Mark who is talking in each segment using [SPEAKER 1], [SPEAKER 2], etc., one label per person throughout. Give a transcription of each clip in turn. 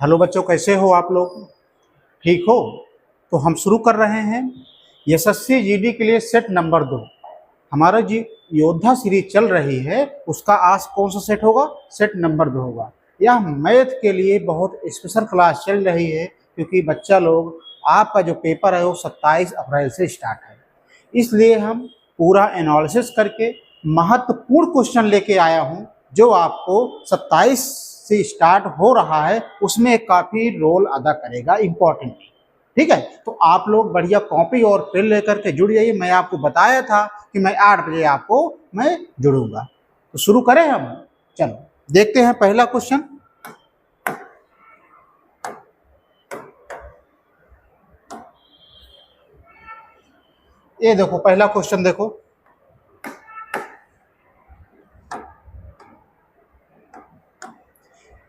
[SPEAKER 1] Hello बच्चों, कैसे हो आप लोग? ठीक हो? तो हम शुरू कर रहे हैं यशस्वी जीडी के लिए सेट नंबर 2। हमारा जी योद्धा सीरीज चल रही है, उसका आज कौन सा सेट होगा? सेट नंबर 2 होगा। यह मैथ के लिए बहुत स्पेशल क्लास चल रही है, क्योंकि बच्चा लोग आपका जो पेपर है वो 27 अप्रैल से स्टार्ट है। इसलिए हम पूरा एनालिसिस करके महत्वपूर्ण क्वेश्चन लेके आया हूँ, जो आपको 27 से स्टार्ट हो रहा है उसमें काफ़ी रोल अदा करेगा, इम्पोर्टेंट। ठीक है, तो आप लोग बढ़िया कॉपी और पेन लेकर के जुड़ जाइए। मैं आपको बताया था कि मैं 8 बजे आपको मैं जुड़ूंगा। तो शुरू करें हम। चलो देखते हैं पहला क्वेश्चन। ये देखो पहला क्वेश्चन देखो।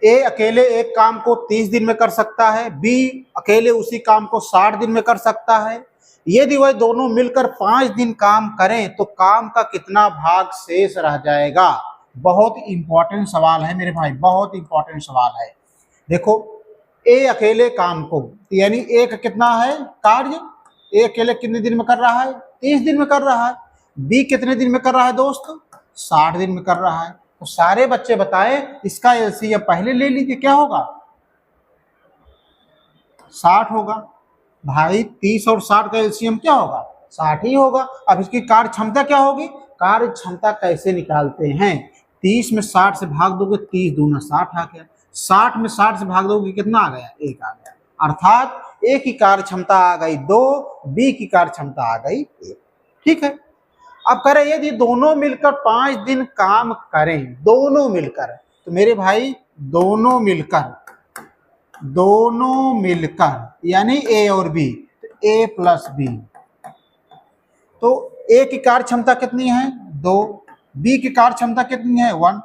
[SPEAKER 1] ए अकेले एक काम को 30 दिन में कर सकता है, बी अकेले उसी काम को 60 दिन में कर सकता है। यदि वह दोनों मिलकर 5 दिन काम करें तो काम का कितना भाग शेष रह जाएगा? बहुत इंपॉर्टेंट सवाल है मेरे भाई, बहुत इंपॉर्टेंट सवाल है। देखो, ए अकेले काम को, यानी एक कितना है कार्य, ए अकेले कितने दिन में कर रहा है? 30 दिन में कर रहा है। बी कितने दिन में कर रहा है दोस्त? 60 दिन में कर रहा है। तो सारे बच्चे बताएं, इसका एलसीएम पहले ले लीजिए, क्या होगा? 60 होगा। भाई 30 और 60 का एलसीएम क्या होगा? 60 ही होगा। अब इसकी कार्य क्षमता क्या होगी? कार्य क्षमता कैसे निकालते हैं? 30 में 60 से भाग दोगे, 30 दूना 60 आ गया। 60 में 60 से भाग दोगे, कितना आ गया? 1 आ गया। अर्थात ए की कार्य क्षमता आ गई 2, बी की कार्य क्षमता आ गई 1। ठीक है, अब करें यदि दोनों मिलकर 5 दिन काम करें, दोनों मिलकर, तो मेरे भाई दोनों मिलकर यानी ए और बी, तो ए प्लस बी, तो ए की कार्य क्षमता कितनी है? 2, बी की कार्य क्षमता कितनी है? 1।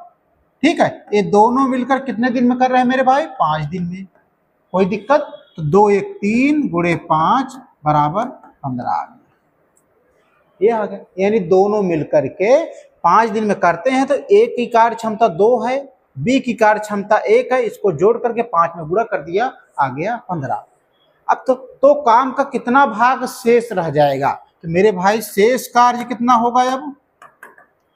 [SPEAKER 1] ठीक है, ये दोनों मिलकर कितने दिन में कर रहे हैं मेरे भाई? 5 दिन में। कोई दिक्कत? तो 2 1 3 गुणे 5 बराबर 15 आ गया। ये आ गया, यानी दोनों मिलकर के 5 दिन में करते हैं। तो ए की कार्य क्षमता 2 है, बी की कार्य क्षमता 1 है, इसको जोड़ करके 5 में गुणा कर दिया, आ गया 15। अब तो काम का कितना भाग शेष रह जाएगा? तो मेरे भाई शेष कार्य कितना होगा? अब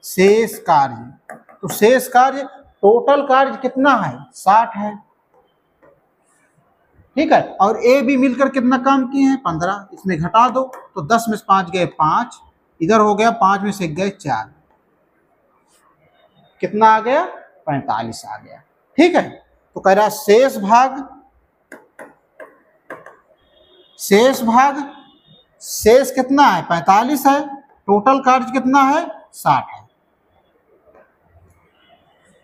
[SPEAKER 1] शेष कार्य, तो शेष कार्य, टोटल कार्य कितना है? 60 है। ठीक है, और ए बी मिलकर कितना काम किए हैं? 15। इसमें घटा दो, तो 10 में से 5 गए 5, इधर हो गया 5 में से गए 4, कितना आ गया? 45 आ गया। ठीक है, तो कह रहा शेष कितना है? 45 है। टोटल कार्य कितना है? 60 है।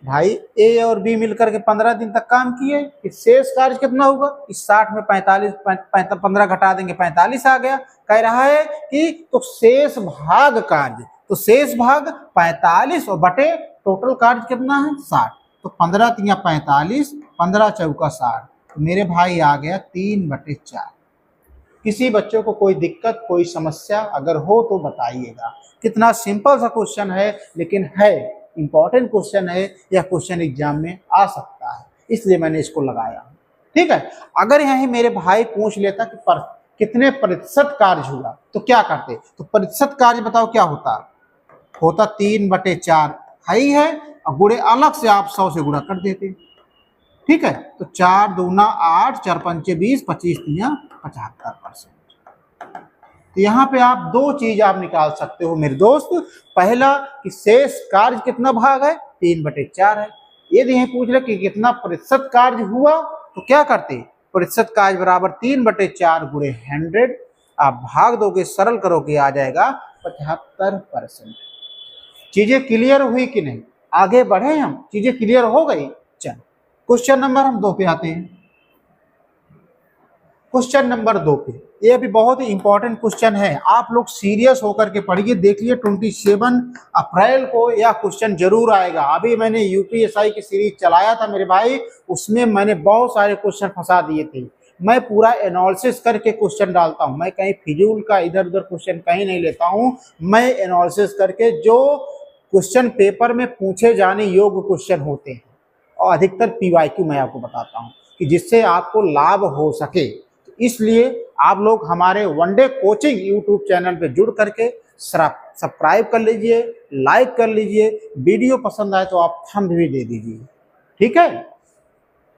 [SPEAKER 1] भाई ए और बी मिलकर के 15 दिन तक काम किए, इस शेष कार्य कितना होगा? इस 60 में 15 घटा देंगे, 45 आ गया। कह रहा है कि तो शेष भाग कार्य, तो शेष भाग 45 और बटे टोटल कार्य कितना है? 60। तो 15 तिया 45, 15 चौका 60, तो मेरे भाई आ गया 3/4। किसी बच्चों को कोई दिक्कत, कोई समस्या अगर हो तो बताइएगा। कितना सिंपल सा क्वेश्चन है, लेकिन है इंपॉर्टेंट क्वेश्चन है। यह क्वेश्चन एग्जाम में आ सकता है, इसलिए मैंने इसको लगाया। ठीक है, अगर यही मेरे भाई पूछ लेता कि कितने प्रतिशत कार्य हुआ, तो क्या करते? तो प्रतिशत कार्य बताओ क्या होता? 3/4 है, और गुणे अलग से आप 100 से गुणा कर देते। ठीक है, तो 4 दूना 8, 4 पंचे 20, 25 तिया 75%। तो यहाँ पे आप 2 चीज आप निकाल सकते हो मेरे दोस्त। पहला कि शेष कार्य कितना भाग है? 3/4 है। यदि यही पूछ ले कि कितना प्रतिशत कार्य हुआ, तो क्या करते? प्रतिशत कार्य बराबर 3/4 गुणे 100, आप भाग दोगे, सरल करोगे, आ जाएगा 75%। चीजें क्लियर हुई कि नहीं? आगे बढ़े हम, चीजें क्लियर हो गई। चलो क्वेश्चन नंबर हम 2 पे आते हैं। क्वेश्चन नंबर 2 पे, ये भी बहुत ही इंपॉर्टेंट क्वेश्चन है। आप लोग सीरियस होकर के पढ़िए, देखिए 27 अप्रैल को यह क्वेश्चन जरूर आएगा। अभी मैंने यूपीएसआई की सीरीज चलाया था मेरे भाई, उसमें मैंने बहुत सारे क्वेश्चन फंसा दिए थे। मैं पूरा एनालिसिस करके क्वेश्चन डालता हूं, मैं कहीं फिजूल का इधर उधर क्वेश्चन कहीं नहीं लेता हूं। मैं एनालिसिस करके जो क्वेश्चन पेपर में पूछे जाने योग्य क्वेश्चन होते हैं, और अधिकतर पीवाईक्यू मैं आपको बताता हूँ, कि जिससे आपको लाभ हो सके। तो इसलिए आप लोग हमारे वनडे कोचिंग यूट्यूब चैनल पे जुड़ करके सब्सक्राइब कर लीजिए, लाइक कर लीजिए, वीडियो पसंद आए तो आप थंब भी दे दीजिए। ठीक है,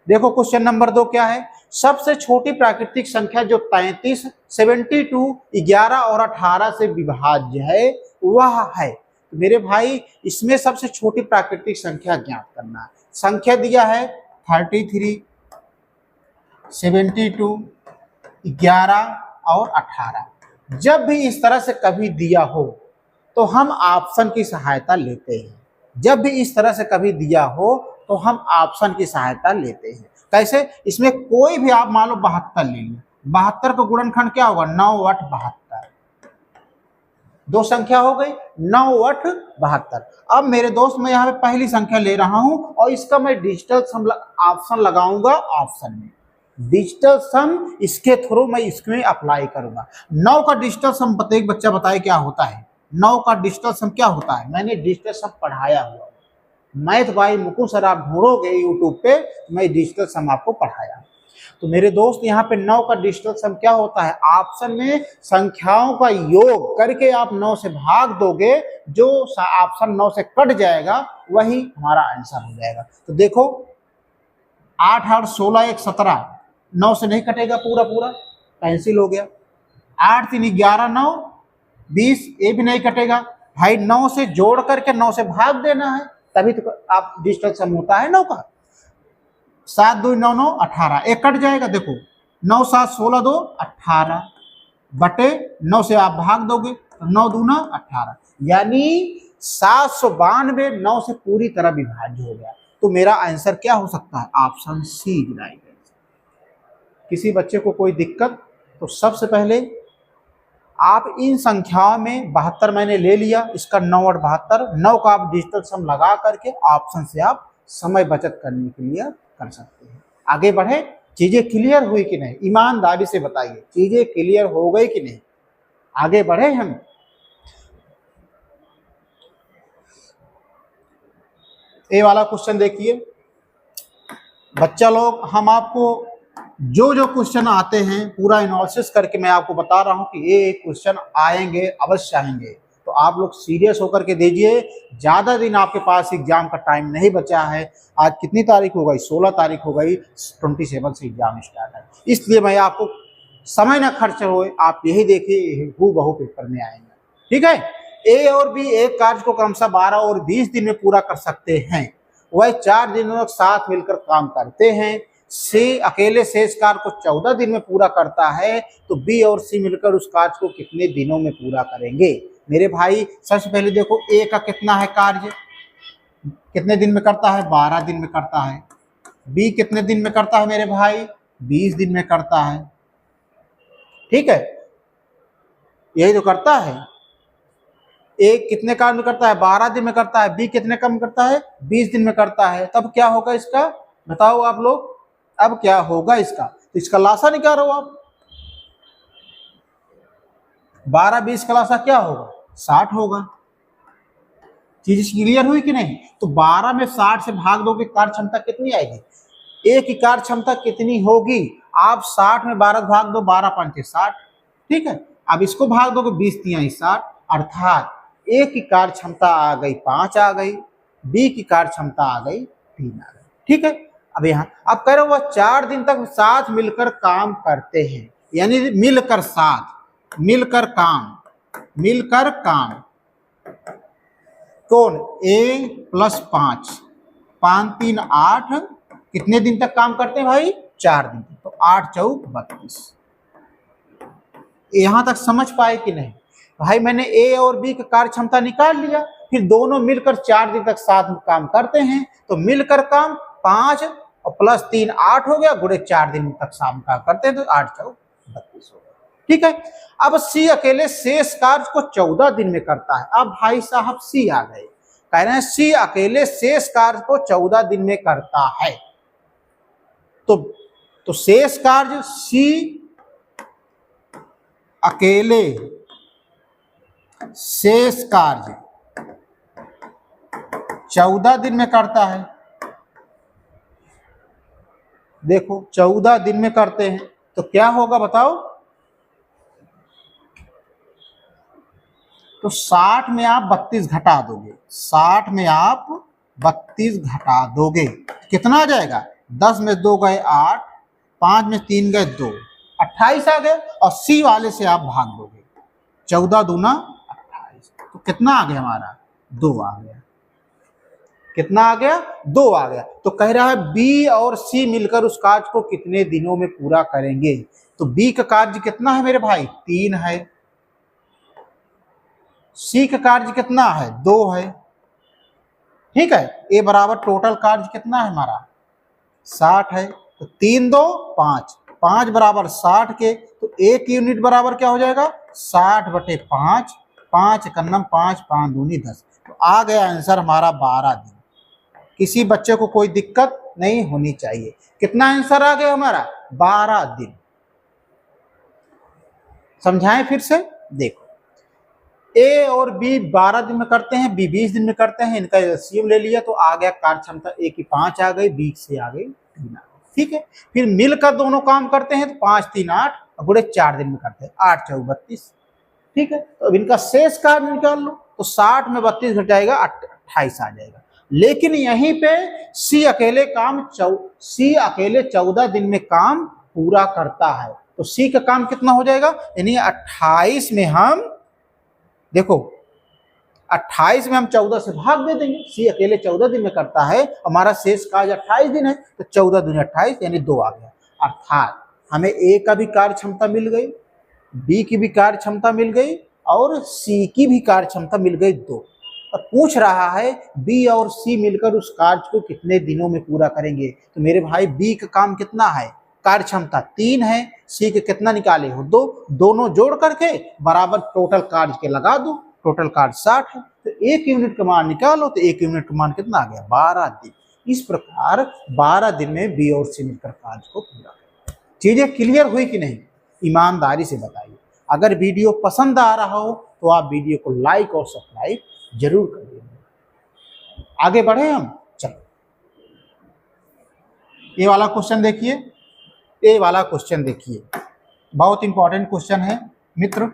[SPEAKER 1] देखो क्वेश्चन नंबर 2 क्या है। सबसे छोटी प्राकृतिक संख्या जो 33, 72, 11 और 18 से विभाज्य है वह है। तो मेरे भाई इसमें सबसे छोटी प्राकृतिक संख्या ज्ञात करना है। संख्या दिया है 33, 72, 11 और 18। जब भी इस तरह से कभी दिया हो तो हम ऑप्शन की सहायता लेते हैं। जब भी इस तरह से कभी दिया हो तो हम ऑप्शन की सहायता लेते हैं। कैसे? इसमें कोई भी आप मान लो 72 ले लिया, 72 का गुणनखंड क्या होगा? 9 8 72। दो संख्या हो गई 9 8 72। अब मेरे दोस्त मैं यहाँ पे पहली संख्या ले रहा हूं और इसका मैं डिजिटल सम ऑप्शन लगाऊंगा। ऑप्शन में डिजिटल सम इसके थ्रू मैं इसमें अप्लाई करूंगा। 9 का डिजिटल सम प्रत्येक बच्चा बताए क्या होता है? 9 का डिजिटल सम क्या होता है? मैंने डिजिटल सम पढ़ाया हुआ, मैथ बाय मुकुल सर आप ढूंढोगे यूट्यूब पे, मैं डिजिटल सम आपको पढ़ाया। तो मेरे दोस्त यहाँ पे 9 का डिजिटल सम क्या होता है? ऑप्शन में संख्याओं का योग करके आप 9 से भाग दोगे, जो ऑप्शन 9 से कट जाएगा वही हमारा आंसर हो जाएगा। तो देखो 8 8 16 1 17, 9 से नहीं कटेगा, पूरा पूरा कैंसिल हो गया। 8 3 11 9 20, ये भी नहीं कटेगा भाई। 9 से जोड़ करके 9 से भाग देना है, तभी तो आप डिजिटल सम होता है 9 का। 7 2 9 9 18, एक कट जाएगा। देखो 9 7 16 2 18 बटे 9 से आप भाग दोगे तो 9 दूना 18, यानी 792 9 से पूरी तरह विभाज्य हो गया। तो मेरा आंसर क्या हो सकता है? Option C right answer. किसी बच्चे को कोई दिक्कत? तो सबसे पहले आप इन संख्याओं में 72 मैंने ले लिया, इसका 9 और 72, 9 का आप डिजिटल सम लगा करके ऑप्शन से आप समय बचत करने के लिए कर सकते हैं। आगे बढ़े, चीजें क्लियर हुई कि नहीं? ईमानदारी से बताइए, चीजें क्लियर हो गई कि नहीं? आगे बढ़े हम। ये वाला क्वेश्चन देखिए बच्चा लोग, हम आपको जो जो क्वेश्चन आते हैं पूरा एनालिसिस करके मैं आपको बता रहा हूं कि ये क्वेश्चन आएंगे, अवश्य आएंगे। तो आप लोग सीरियस होकर के दीजिए। ज़्यादा दिन आपके पास एग्जाम का टाइम नहीं बचा है। आज कितनी तारीख हो गई? 16 तारीख हो गई, 27 से एग्जाम स्टार्ट है। इसलिए मैं आपको समय ना खर्च होए, आप यही देखिए हूबहू पेपर में आएंगे। ठीक है, ए और बी एक कार्य को क्रमशः 12 और 20 दिन में पूरा कर सकते हैं। वह 4 दिनों तक साथ मिलकर काम करते हैं। सी अकेले शेष कार्य को 14 दिन में पूरा करता है, तो बी और सी मिलकर उस कार्य को कितने दिनों में पूरा करेंगे? मेरे भाई सबसे पहले देखो ए का कितना है कार्य, कितने दिन में करता है? 12 दिन में करता है। बी कितने दिन में करता है मेरे भाई? 20 दिन में करता है। ठीक है, यही तो करता है। ए कितने कार्य में करता है? 12 दिन में करता है। बी कितने काम करता है? 20 दिन में करता है। तब क्या होगा इसका? बताओ आप लोग, अब क्या होगा इसका? तो इसका लासा निकालो आप। 12 20 का लासा क्या होगा? 60 होगा। चीज क्लियर हुई कि नहीं? तो 12 में 60 से भाग दोगे, कार्य क्षमता कितनी आएगी? ए की कार्य क्षमता कितनी होगी? आप 60 में 12 भाग दो, 12 5 60। ठीक है, अब इसको भाग दोगे 20 3 60, अर्थात ए की कार्य क्षमता आ गई 5 आ गई, बी की कार्य क्षमता आ गई 3 आ गई। ठीक है, अब यहाँ अब कह रहे हो वह 4 दिन तक साथ मिलकर काम करते हैं, यानी मिलकर साथ, मिलकर काम। कौन? ए प्लस 5, 5 3 8, कितने दिन तक काम करते हैं भाई? 4 दिन तक। तो 8 चौक 32। यहां तक समझ पाए कि नहीं भाई? मैंने ए और बी का कार्य क्षमता निकाल लिया, फिर दोनों मिलकर 4 दिन तक साथ में काम करते हैं, तो मिलकर काम 5 और प्लस 3 8 हो गया, गुणे 4 दिन तक शाम का करते हैं, तो 8 चौक 32 हो गया। ठीक है, अब सी अकेले शेष कार्य को 14 दिन में करता है। अब भाई साहब सी आ गए, कह रहे हैं सी अकेले शेष कार्य को 14 दिन में करता है। तो शेष कार्य सी अकेले शेष कार्य 14 दिन में करता है। देखो 14 दिन में करते हैं तो क्या होगा बताओ। तो 60 में आप 32 घटा दोगे, 60 में आप 32 घटा दोगे, कितना आ जाएगा? 10 में 2 गए 8, 5 में 3 गए 2, 28 आ गए। और सी वाले से आप भाग दोगे, 14 दूना 28, तो कितना आ गया हमारा? 2 आ गया। कितना आ गया? 2 आ गया। तो कह रहा है बी और सी मिलकर उस कार्य को कितने दिनों में पूरा करेंगे। तो बी का कार्य कितना है मेरे भाई? 3 है। सी का कार्य कितना है? 2 है। ठीक है, ए बराबर टोटल कार्य कितना है हमारा? 60 है। तो 3 2 5, 5 बराबर 60 के, तो एक यूनिट बराबर क्या हो जाएगा? 60/5, 5 कन्नम 5, 5 दूनी 10। तो आ गया आंसर हमारा 12 दिन। किसी बच्चे को कोई दिक्कत नहीं होनी चाहिए। कितना आंसर आ गया हमारा? 12 दिन। समझाएं फिर से, देखो ए और बी 12 दिन में करते हैं, बी 20 दिन में करते हैं, इनका एलसीएम ले लिया तो आ गया कार्य क्षमता ए की 5 आ गई, बी से आ गई 3 आ गई। ठीक है, फिर मिलकर दोनों काम करते हैं तो 5 3 8 और गुणे 4 दिन में करते हैं, 8 4 32। ठीक है, तो अब इनका शेष कार्य निकाल लो, तो 60 में 32 घट जाएगा, 28 आ जाएगा। लेकिन यहीं पे सी अकेले 14 दिन में काम पूरा करता है, तो सी का काम कितना हो जाएगा? यानी 28 में हम, देखो 28 में हम 14 से भाग दे देंगे, सी अकेले 14 दिन में करता है, हमारा शेष कार्य 28 दिन है, तो 14 दूनी 28 यानी 2 आ गया। अर्थात हमें ए का भी कार्य क्षमता मिल गई, बी की भी कार्य क्षमता मिल गई और सी की भी कार्य क्षमता मिल गई 2। और पूछ रहा है बी और सी मिलकर उस कार्य को कितने दिनों में पूरा करेंगे। तो मेरे भाई बी का काम कितना है? कार्य क्षमता 3 है, सी के कितना निकाले हो? 2, दोनों जोड़ करके बराबर टोटल कार्य के लगा दो, टोटल कार्य 60 है, तो 1 यूनिट का मान निकालो, तो 1 यूनिट का मान कितना आ गया? 12 दिन। इस प्रकार 12 दिन में बी और सी मिलकर कार्य को पूरा करें। चीजें क्लियर हुई कि नहीं? ईमानदारी से बताइए। अगर वीडियो पसंद आ रहा हो तो आप वीडियो को लाइक और सब्सक्राइब जरूर करिए। आगे बढ़े हम, चलो ये वाला क्वेश्चन देखिए, ये वाला क्वेश्चन देखिए, बहुत इंपॉर्टेंट क्वेश्चन है मित्र।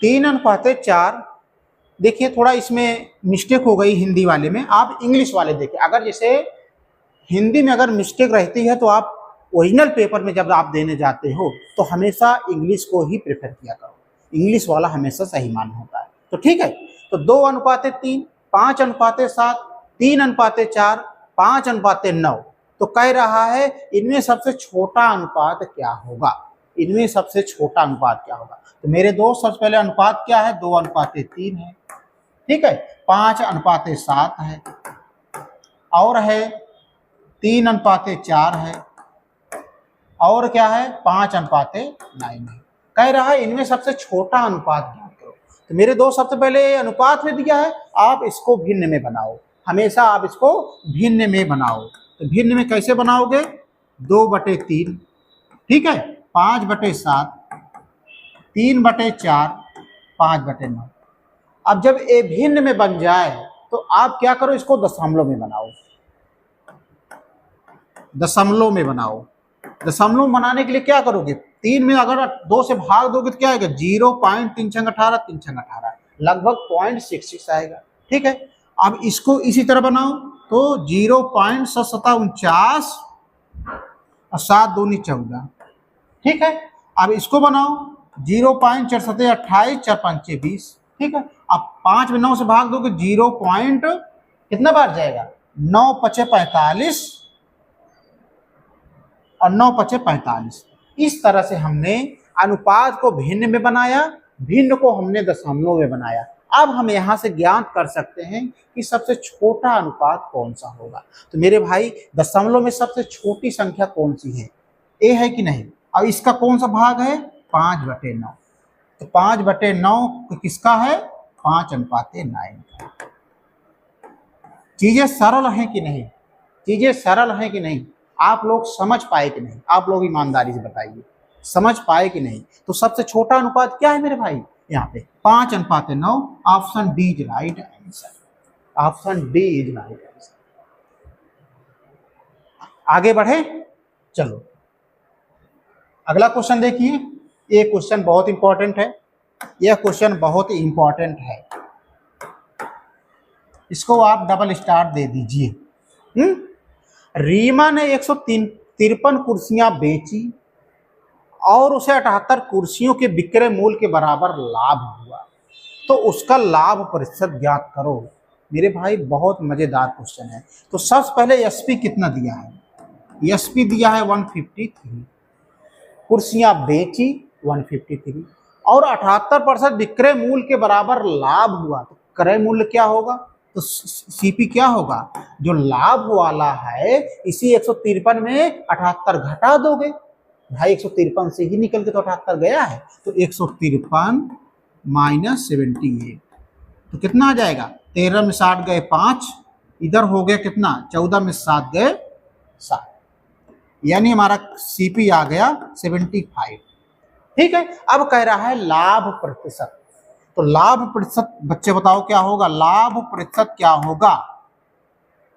[SPEAKER 1] 3:4। देखिए थोड़ा इसमें मिस्टेक हो गई हिंदी वाले में, आप इंग्लिश वाले देखिए। अगर जैसे हिंदी में अगर मिस्टेक रहती है तो आप ओरिजिनल पेपर में जब आप देने जाते हो तो हमेशा इंग्लिश को ही प्रेफर किया करो, इंग्लिश वाला हमेशा सही मान होता है। तो ठीक है, तो 2:3, 5:7, 3:4, 5:9। तो कह रहा है इनमें सबसे छोटा अनुपात क्या होगा? इनमें सबसे छोटा अनुपात क्या होगा? तो मेरे दोस्त सबसे पहले अनुपात क्या है? 2:3 है। ठीक है, 5:7 है, और है 3:4 है, और क्या है? 5:9 है। कह रहा है इनमें सबसे छोटा अनुपात ज्ञात करो। तो मेरे दोस्त सबसे पहले अनुपात में दिया है, आप इसको भिन्न में बनाओ, हमेशा आप इसको भिन्न में बनाओ। तो भिन्न में कैसे बनाओगे? 2/3, ठीक है, 5/7, 3/4, 5/9। अब जब ए भिन्न में बन जाए तो आप क्या करो? इसको दशमलव में बनाओ, दशमलव में बनाओ। दशमलव बनाने के लिए क्या करोगे? 3 में अगर 2 से भाग दोगे तो क्या आएगा? 0.318, 318 लगभग 0.66 आएगा। ठीक है, अब इसको इसी तरह बनाओ, तो 0.749 और 7 दूनी 14। ठीक है, अब इसको बनाओ 0.4728, 4 5 20। ठीक है, अब 5 में 9 से भाग दोगे 0. कितना बार जाएगा? 9 5 45 और 9 5 45। इस तरह से हमने अनुपात को भिन्न में बनाया, भिन्न को हमने दशमलव में बनाया। अब हम यहाँ से ज्ञात कर सकते हैं कि सबसे छोटा अनुपात कौन सा होगा। तो मेरे भाई दशमलव में सबसे छोटी संख्या कौन सी है? ए है कि नहीं? अब इसका कौन सा भाग है? 5/9। तो 5/9 किसका है? 5:9। चीजें सरल हैं कि नहीं? चीजें सरल हैं कि नहीं? आप लोग समझ पाए कि नहीं? आप लोग ईमानदारी से बताइए, समझ पाए कि नहीं? तो सबसे छोटा अनुपात क्या है मेरे भाई? यहाँ पे 5:9। Option D is right answer, option D is right answer. आगे बढ़े, चलो अगला क्वेश्चन देखिए। ये क्वेश्चन बहुत इंपॉर्टेंट है, यह क्वेश्चन बहुत इंपॉर्टेंट है, इसको आप डबल स्टार दे दीजिए। रीमा ने 153 कुर्सियां बेची और उसे 78 कुर्सियों के विक्रय मूल्य के बराबर लाभ हुआ, तो उसका लाभ प्रतिशत ज्ञात करो। मेरे भाई बहुत मजेदार क्वेश्चन है। तो सबसे पहले एसपी कितना दिया है, एसपी दिया है 153, कुर्सियां बेची 153 और 78% विक्रय मूल्य के बराबर लाभ हुआ, तो क्रय मूल्य क्या होगा, तो सीपी क्या होगा, जो लाभ वाला है इसी 153 में 78 घटा दोगे भाई, 153 से ही निकल के तो 78 गया है, तो 153 माइनस 78, तो कितना आ जाएगा, 13 में 60 गए 5, इधर हो गया कितना, 14 में 7 गए 7, यानी हमारा सीपी आ गया 75। ठीक है, अब कह रहा है लाभ प्रतिशत, तो लाभ प्रतिशत बच्चे बताओ क्या होगा, लाभ प्रतिशत क्या होगा,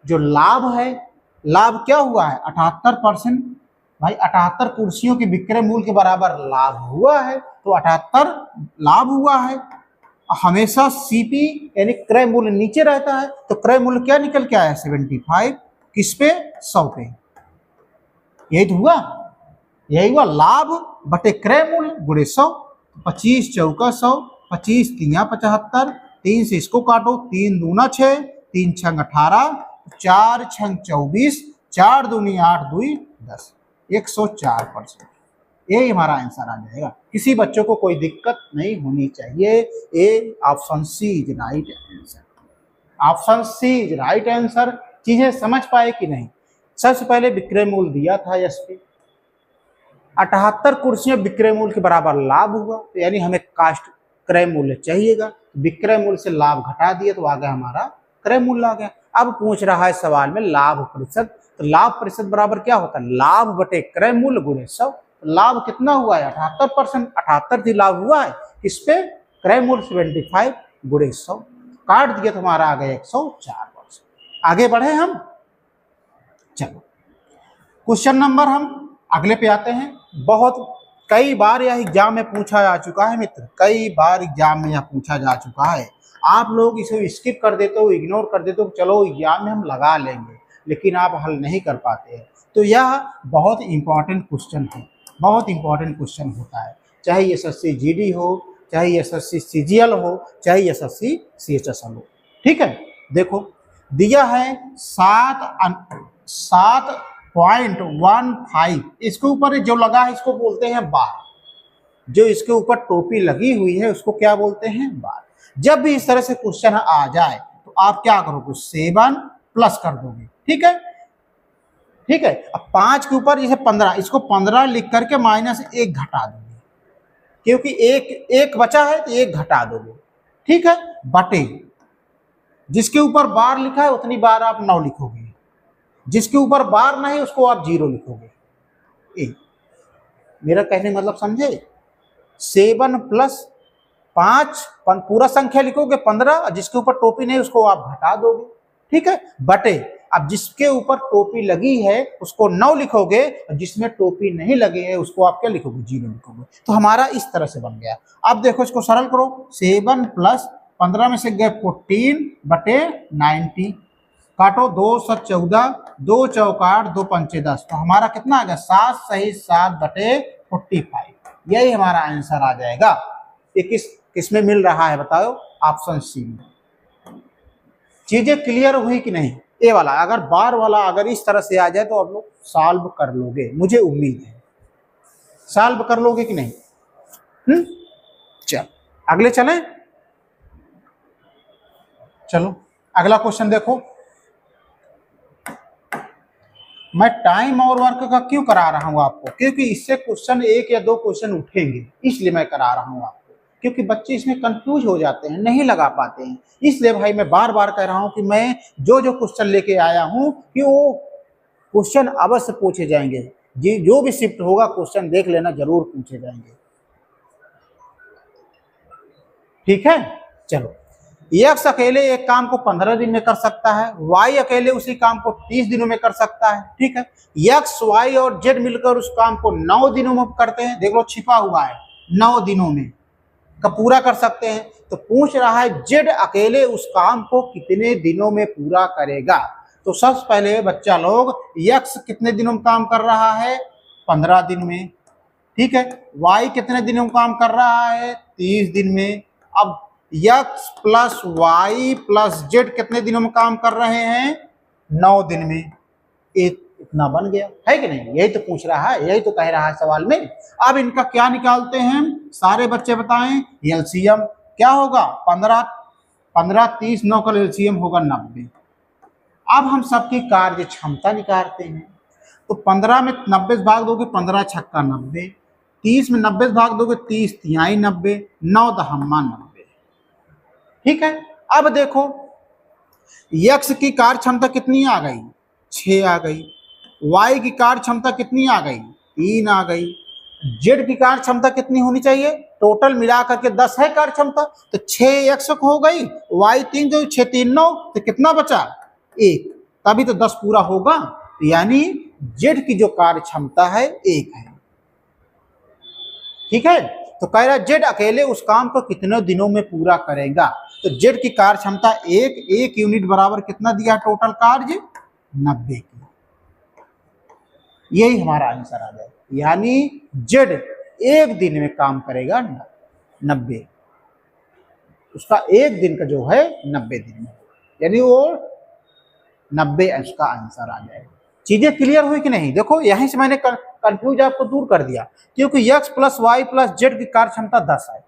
[SPEAKER 1] जो लाभ है, लाभ क्या हुआ है 78%, भाई 78 कुर्सियों के विक्रय मूल्य के बराबर लाभ हुआ है, तो 78 लाभ हुआ है। हमेशा सीपी यानी क्रय मूल्य नीचे रहता है, तो क्रय मूल्य क्या निकल के आया 75, किस पे 100 पे, यही तो हुआ, यही हुआ लाभ बटे क्रय मूल्य गुणे 100, 25 चौका 100, 25 तिया 75, 3 से इसको काटो, 3 दूना 6, 3 छंग 18, 4 छंग 24, 4 दूनी 8 दूई 10, 104%। यही हमारा आंसर आ जाएगा। किसी बच्चों को कोई दिक्कत नहीं होनी चाहिए, a option C is right answer, option C is right answer. चीजें समझ पाए कि नहीं, सबसे पहले विक्रय मूल्य दिया था एसपी, 78 कुर्सियां विक्रय मूल्य के बराबर लाभ हुआ, तो यानी हमें कास्ट क्रय मूल्य चाहिएगा, विक्रय मूल्य से लाभ घटा दिए तो आ गया हमारा क्रय मूल्य आ गया। अब पूछ रहा है सवाल में लाभ प्रतिशत, तो लाभ प्रतिशत बराबर क्या होता है, लाभ बटे क्रय मूल्य गुणे 100, लाभ कितना हुआ है 78%, 78 ही लाभ हुआ है, किस पे क्रय मूल्य 75 गुणे 100, काट दिया तो हमारा आ गया 104%। आगे बढ़े हम, चलो क्वेश्चन नंबर हम अगले पे आते हैं। बहुत कई बार यह एग्जाम में पूछा जा चुका है मित्र, कई बार एग्जाम में यह पूछा जा चुका है, आप लोग इसे स्किप कर देते हो, इग्नोर कर देते हो, चलो एग्जाम में हम लगा लेंगे, लेकिन आप हल नहीं कर पाते हैं। तो यह बहुत इंपॉर्टेंट क्वेश्चन है, बहुत इंपॉर्टेंट क्वेश्चन होता है, चाहे एसएससी जीडी हो, चाहे एसएससी सीजीएल हो, चाहे एसएससी सीएचएसएल हो। ठीक है, देखो दिया है 7.15, इसके ऊपर जो लगा है इसको बोलते हैं बार, जो इसके ऊपर टोपी लगी हुई है उसको क्या बोलते हैं बार। जब भी इस तरह से क्वेश्चन आ जाए तो आप क्या करोगे, 7 प्लस कर दोगे। ठीक है, ठीक है, अब 5 के ऊपर जैसे 15, इसको 15 लिख करके -1 घटा दोगे, क्योंकि एक बचा है तो 1 घटा दोगे। ठीक है, बटे जिसके ऊपर बार लिखा है उतनी बार आप 9 लिखोगे, जिसके ऊपर बार नहीं उसको आप 0 लिखोगे। मेरा कहने मतलब समझे, 7 प्लस 5 पूरा संख्या लिखोगे 15, जिसके ऊपर टोपी नहीं उसको आप घटा दोगे। ठीक है, बटे अब जिसके ऊपर टोपी लगी है उसको 9 लिखोगे, और जिसमें टोपी नहीं लगी है उसको आप क्या लिखोगे 0 लिखोगे। तो हमारा इस तरह से बन गया। अब देखो इसको सरल करो, 7 प्लस 15 में से गए 14 बटे 90, काटो 2 7 14, 2 चौका 8, 2 पंचे 10, तो हमारा कितना आ गया 7 सही 7 बटे 45, यही हमारा आंसर आ जाएगा। ये किस में मिल रहा है बताओ, ऑप्शन सी में। चीजें क्लियर हुई कि नहीं, ए वाला अगर बार वाला अगर इस तरह से आ जाए तो आप लोग सॉल्व कर लोगे, मुझे उम्मीद है सॉल्व कर लोगे कि नहीं। चल अगले चलें, चलो अगला क्वेश्चन देखो। मैं टाइम और वर्क का क्यों करा रहा हूं आपको, क्योंकि इससे क्वेश्चन 1 या 2 क्वेश्चन उठेंगे, इसलिए मैं करा रहा हूं आपको, क्योंकि बच्चे इसमें कंफ्यूज हो जाते हैं, नहीं लगा पाते हैं। इसलिए भाई मैं बार बार कह रहा हूं कि मैं जो क्वेश्चन लेके आया हूं कि वो क्वेश्चन अवश्य पूछे जाएंगे, जो भी शिफ्ट होगा क्वेश्चन देख लेना, जरूर पूछे जाएंगे। ठीक है, चलो एक्स अकेले एक काम को 15 दिन में कर सकता है, वाई अकेले उसी काम को 30 दिनों में कर सकता है। ठीक है, एक्स वाई और जेड मिलकर उस काम को 9 दिनों में करते हैं। देख लो छिपा हुआ है, 9 दिनों में का पूरा कर सकते हैं। तो पूछ रहा है जेड अकेले उस काम को कितने दिनों में पूरा करेगा। तो सबसे पहले बच्चा लोग एक्स कितने दिनों में काम कर रहा है, 15 दिन में। ठीक है, वाई कितने दिनों में काम कर रहा है, 30 दिन में। अब X plus Y plus Z कितने दिनों में काम कर रहे हैं, 9 दिन में। एक इतना बन गया है कि नहीं, यही तो पूछ रहा है, यही तो कह रहा है सवाल में। अब इनका क्या निकालते हैं, सारे बच्चे बताएं। एलसीएम क्या होगा, 15 15 30 9 का एलसीएम होगा 90। अब हम सबकी कार्य क्षमता निकालते हैं। तो 15 में 90 भाग दोगे, 15 छक्का 90, 30 में 90 भाग दोगे, 30 तिहाई 90, 9 दहम्मा 90। ठीक है, अब देखो एक्स की कार्य क्षमता कितनी आ गई, 6 आ गई। वाई की कार्य क्षमता कितनी आ गई, 3 आ गई। जेड की कार्य क्षमता कितनी होनी चाहिए, टोटल मिलाकर के 10 है कार्य क्षमता। तो 6 एक्स हो गई, वाई 3 जो 6 3 9, तो कितना बचा, 1। तभी तो 10 पूरा होगा। यानी जेड की जो कार्य क्षमता है 1 है। ठीक है, तो कह रहा है जेड अकेले उस काम को कितने दिनों में पूरा करेगा। तो जेड की कार्य क्षमता 1 यूनिट बराबर कितना दिया टोटल कार्य, 90 की। यही हमारा आंसर आ जाएगा। यानी जेड 1 दिन में काम करेगा 90, उसका 1 दिन का जो है 90 दिन में, यानी वो 90 उसका आंसर आ जाएगा। चीजें क्लियर हुई कि नहीं। देखो यहीं से मैंने कंफ्यूज आपको दूर कर दिया, क्योंकि X plus Y plus Z की कार्य क्षमता 10 है।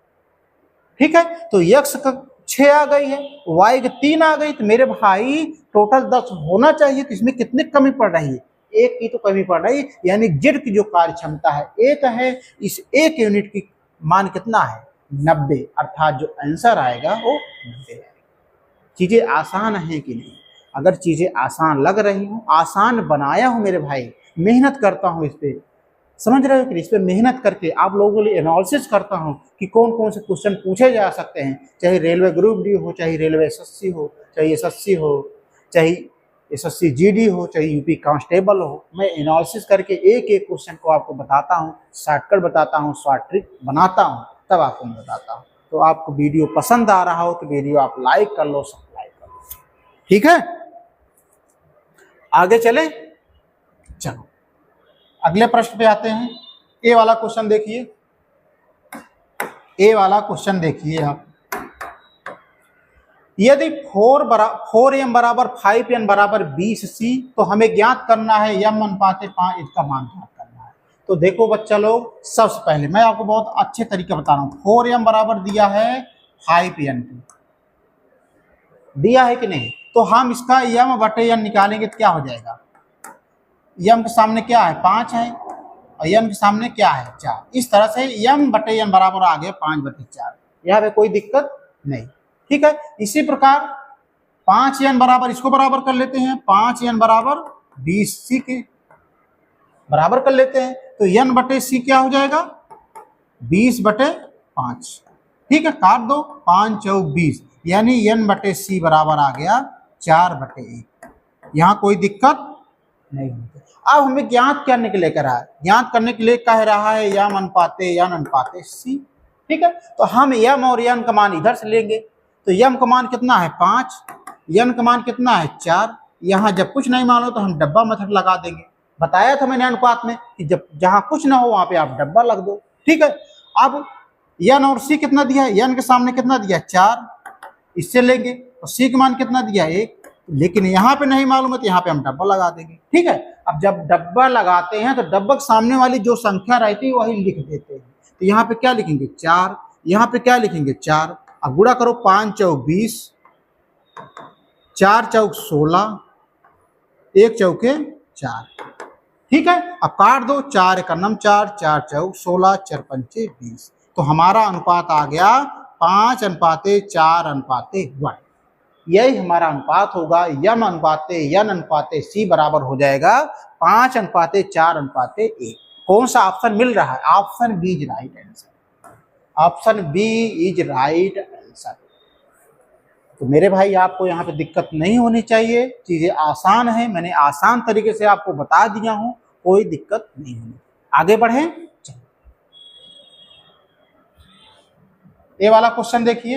[SPEAKER 1] ठीक है, तो एक्स का 6 आ गई है, वाई की 3 आ गई, तो मेरे भाई टोटल 10 होना चाहिए। तो इसमें कितनी कमी पड़ रही है, 1 की तो कमी पड़ रही है। यानी जेड की जो कार्य क्षमता है 1 है, इस 1 यूनिट की मान कितना है, 90, अर्थात जो आंसर आएगा वो 90 है। चीजें आसान है कि नहीं। अगर चीजें आसान लग रही हूँ, आसान बनाया हूँ मेरे भाई, मेहनत करता हूँ इस पर, समझ रहे हो कि इस पर मेहनत करके आप लोगों के लिए एनालिसिस करता हूँ कि कौन कौन से क्वेश्चन पूछे जा सकते हैं, चाहे रेलवे ग्रुप डी हो, चाहे रेलवे एसएससी हो, चाहे एसएससी हो, चाहे एसएससी जीडी हो, चाहे यूपी कांस्टेबल हो। मैं एनालिसिस करके एक एक क्वेश्चन को आपको बताता हूँ, शॉर्टकट बताता हूँ, शॉर्ट ट्रिक बनाता हूँ, तब आपको मैं बताता हूँ। तो आपको वीडियो पसंद आ रहा हो तो वीडियो आप लाइक कर लो, सब्सक्राइब कर लो। ठीक है, आगे चले, चलो अगले प्रश्न पे आते हैं। ए वाला क्वेश्चन देखिए, ए वाला क्वेश्चन देखिए आप। यदि 4m बराबर 5n बराबर 20c, तो हमें ज्ञात करना है m अनुपात 5 इसका मान ज्ञात करना है। तो देखो बच्चा लोग, सबसे पहले मैं आपको बहुत अच्छे तरीके बता रहा हूँ। 4m बराबर दिया है 5n दिया है कि नहीं, तो हम इसका m बटे n निकालेंगे तो क्या हो जाएगा, m के सामने क्या है, 5 है, और n के सामने क्या है, 4। इस तरह से m बटे n बराबर आ गया 5 बटे 4। यहाँ पे कोई दिक्कत नहीं। ठीक है, इसी प्रकार 5n बराबर इसको बराबर कर लेते हैं, 5n बराबर 20c के बराबर कर लेते हैं। तो n बटे c क्या हो जाएगा, 20 बटे 5। ठीक है, काट दो, 5 चौक 20, यानी n बटे c बराबर आ गया 4 बटे 1। यहाँ कोई दिक्कत नहीं होती। अब हमें ज्ञात करने के लिए कह रहा है, ज्ञात करने के लिए कह रहा है m अनुपाते c। ठीक है, तो हम m और n का मान इधर से लेंगे। तो m का मान कितना है 5, n का मान कितना है 4। यहाँ जब कुछ नहीं मानो तो हम डब्बा मेथड लगा देंगे। बताया था मैंने अनुपात में कि जब जहाँ कुछ ना हो वहां पे आप डब्बा लग दो। ठीक है, अब n और c कितना दिया है, n के सामने कितना दिया 4, इससे लेंगे, और c का मान कितना दिया 1, लेकिन यहाँ पे नहीं मालूम है तो यहाँ पे हम डब्बा लगा देंगे। ठीक है, अब जब डब्बा लगाते हैं तो डब्बा के सामने वाली जो संख्या रहती है वही लिख देते हैं। तो यहाँ पे क्या लिखेंगे 4, यहाँ पे क्या लिखेंगे 4। अब गुणा करो, 5 चौक 20, 4 चौक 16, 1 चौके 4। ठीक है, अब काट दो, 4 एक 4, 4 चौक 16, 4 पंचे 20। तो हमारा अनुपात आ गया 5 अनुपाते 4 अनुपाते 1। यही हमारा अनुपात होगा। m अनुपाते n अनुपाते c बराबर हो जाएगा 5 अनुपाते 4 अनुपाते 1। कौन सा ऑप्शन मिल रहा है, option B is right answer, option B is right answer. तो मेरे भाई आपको यहाँ पे दिक्कत नहीं होनी चाहिए, चीजें आसान है, मैंने आसान तरीके से आपको बता दिया हूँ, कोई दिक्कत नहीं होनी। आगे बढ़े, ये वाला क्वेश्चन देखिए,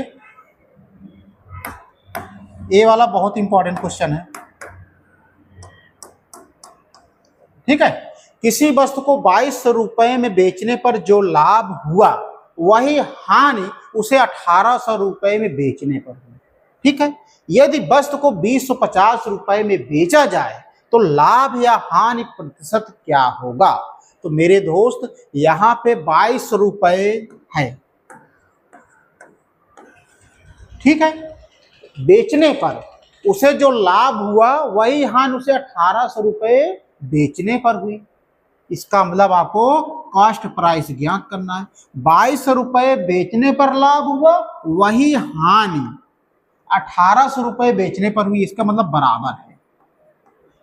[SPEAKER 1] ये वाला बहुत इंपॉर्टेंट क्वेश्चन है। ठीक है, किसी वस्तु को 2200 रुपए में बेचने पर जो लाभ हुआ वही हानि उसे 1800 रुपए में बेचने पर हुई। ठीक है, यदि वस्तु को 2050 रुपए में बेचा जाए तो लाभ या हानि प्रतिशत क्या होगा। तो मेरे दोस्त यहाँ पे 2200 रुपए है, ठीक है, बेचने पर उसे जो लाभ हुआ वही हानि उसे 1800 रुपए बेचने पर हुई। इसका मतलब आपको कॉस्ट प्राइस ज्ञात करना है। 2200 रुपए बेचने पर लाभ हुआ, वही हानि 1800 रुपए बेचने पर हुई। इसका मतलब बराबर है।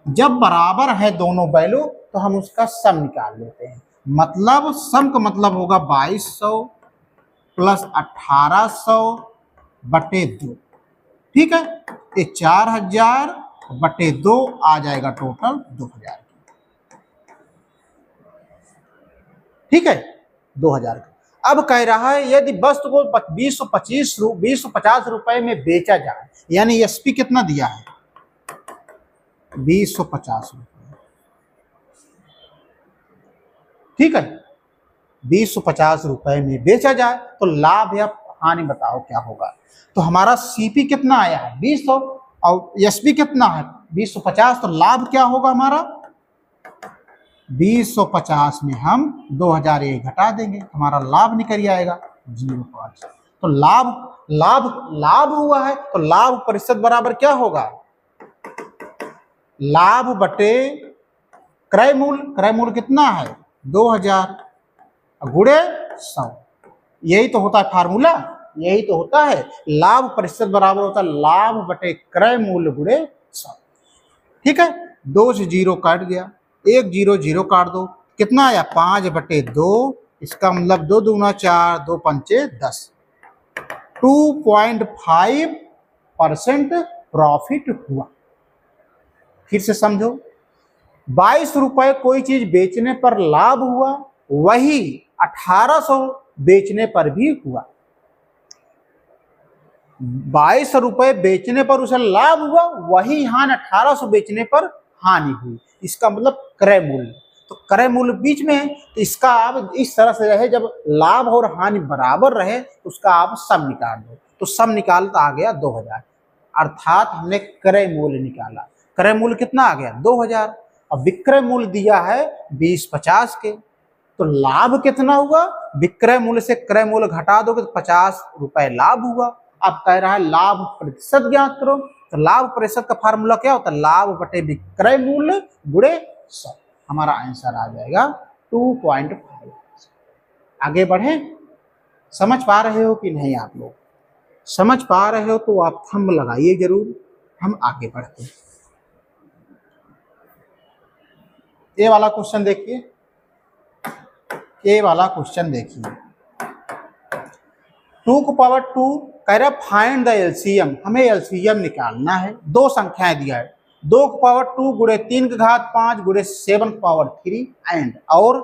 [SPEAKER 1] जब बराबर है दोनों वैल्यू तो हम उसका सम निकाल लेते हैं। मतलब सम का मतलब होगा 2200 प्लस 1800 बटे 2। ठीक है, ये 4000 बटे 2 आ जाएगा टोटल 2000। ठीक है, 2000 का। अब कह रहा है यदि वस्तु को 2050 रुपए में बेचा जाए, यानी एसपी कितना दिया है 2050 रुपए। ठीक है, 2050 रुपए में बेचा जाए तो लाभ या हानि बताओ क्या होगा। तो हमारा सीपी कितना आया है 200 और एसपी कितना है 2050, तो लाभ क्या होगा हमारा 2050 में हम 2000 ये घटा देंगे, हमारा लाभ निकल आएगा 0.5। तो लाभ हुआ है, तो लाभ प्रतिशत बराबर क्या होगा, लाभ बटे क्रय मूल्य कितना है 2000 गुणे 100। यही तो होता है फार्मूला, यही तो होता है। लाभ प्रतिशत बराबर होता है लाभ बटे क्रय मूल्य गुणे 100। ठीक है, 2 से 0 काट गया, 1 0 0 काट दो, कितना आया 5 बटे 2। इसका मतलब 2 दूना 4, 2 पंचे 10। 2.5% प्रॉफिट हुआ। फिर से समझो, 22 रुपए कोई चीज बेचने पर लाभ हुआ, वही 1800 बेचने पर भी हुआ। 22 रुपए बेचने पर उसे लाभ हुआ, वही हानि 1800 बेचने पर हानि हुई। इसका मतलब क्रय मूल्य, तो क्रय मूल्य बीच में है, तो इसका आप इस तरह से रहे, जब लाभ और हानि बराबर रहे तो उसका आप सम निकाल दो। तो सम निकालता आ गया 2000, अर्थात हमने क्रय मूल्य निकाला। क्रय मूल्य कितना आ गया 2000। अब विक्रय मूल्य दिया है 2050 के, तो लाभ कितना हुआ, विक्रय मूल्य से क्रय मूल्य घटा दोगे तो 50 रुपए लाभ हुआ। अब कह रहा है लाभ प्रतिशत ज्ञात करो, तो लाभ प्रतिशत का फार्मूला क्या होता है, लाभ बटे विक्रय मूल्य गुणे 100। हमारा आंसर आ जाएगा 2.5। आगे बढ़े, समझ पा रहे हो कि नहीं, आप लोग समझ पा रहे हो तो आप थंब लगाइए जरूर। हम आगे बढ़ते हैं। ये वाला क्वेश्चन देखिए, ये वाला क्वेश्चन देखिए, 2 की पावर 2 कह रहा फाइंड द एलसीएम, हमें एलसीएम निकालना है। दो संख्याएं दिया है, 2 की पावर 2 गुणे 3 की घात 5 गुणे 7 की पावर 3 एंड, और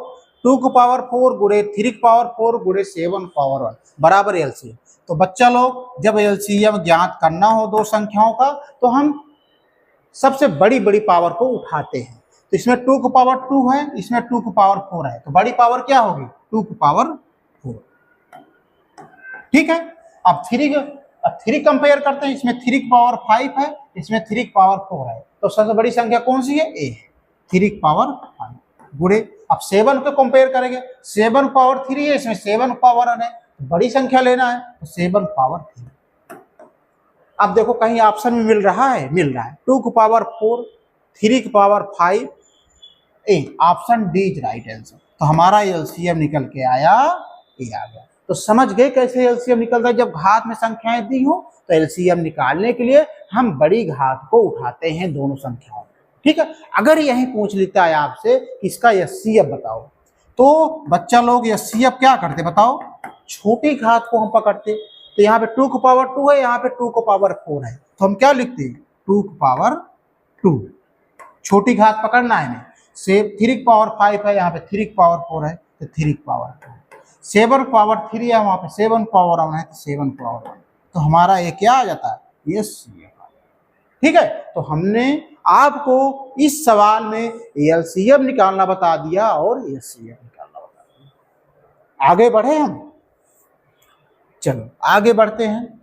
[SPEAKER 1] 2 की पावर 4 गुणे 3 की पावर 4 गुणे 7 की पावर 1 बराबर एलसीएम। तो बच्चा लोग जब एलसीएम ज्ञात करना हो दो संख्याओं का, तो हम सबसे बड़ी बड़ी पावर को उठाते हैं। तो इसमें 2 की पावर 2 है, इसमें 2 की पावर 4 है, तो बड़ी पावर क्या होगी 2 की पावर 4। ठीक है, अब 3 कंपेयर करते हैं, इसमें 3 की पावर 5 है, इसमें 3 की पावर 4 है, तो सबसे बड़ी संख्या कौन सी है, ए है, 3 की पावर 5 गुणे। अब 7 को कंपेयर करेंगे, 7 की पावर 3 है, इसमें 7 की पावर 1 है, तो बड़ी संख्या लेना है, तो 7 की पावर 3। अब देखो कहीं ऑप्शन में मिल रहा है, 2 की पावर 4, 3 की power 5, option D is right answer. तो हमारा एलसीएम निकल के आया, ए आ गया। तो समझ गए कैसे एलसीएम निकलता है। जब घात में संख्याएं दी हो तो एलसीएम निकालने के लिए हम बड़ी घात को उठाते हैं दोनों संख्याओं। ठीक है, अगर यही पूछ लेता है आपसे कि इसका एचसीएफ बताओ, तो बच्चा लोग एचसीएफ क्या करते बताओ, छोटी घात को हम पकड़ते, तो यहाँ पे 2 को पावर 2 है, यहाँ पे 2 को पावर 4 है, तो हम क्या लिखते हैं 2 को पावर 2, छोटी घात पकड़ना है हमें। से 3 की पावर 5 है, यहाँ पे 3 की पावर 4 है, तो 3 की पावर 4, 7 पावर 3 है, वहाँ पे 7 पावर 1 है, तो 7 पावर 1, तो हमारा ये क्या आ जाता है, ये CF। ठीक है, तो हमने आपको इस सवाल में एलसीएम निकालना बता दिया और एचसीएफ निकालना बता दिया। आगे बढ़े हम, चलो आगे बढ़ते हैं।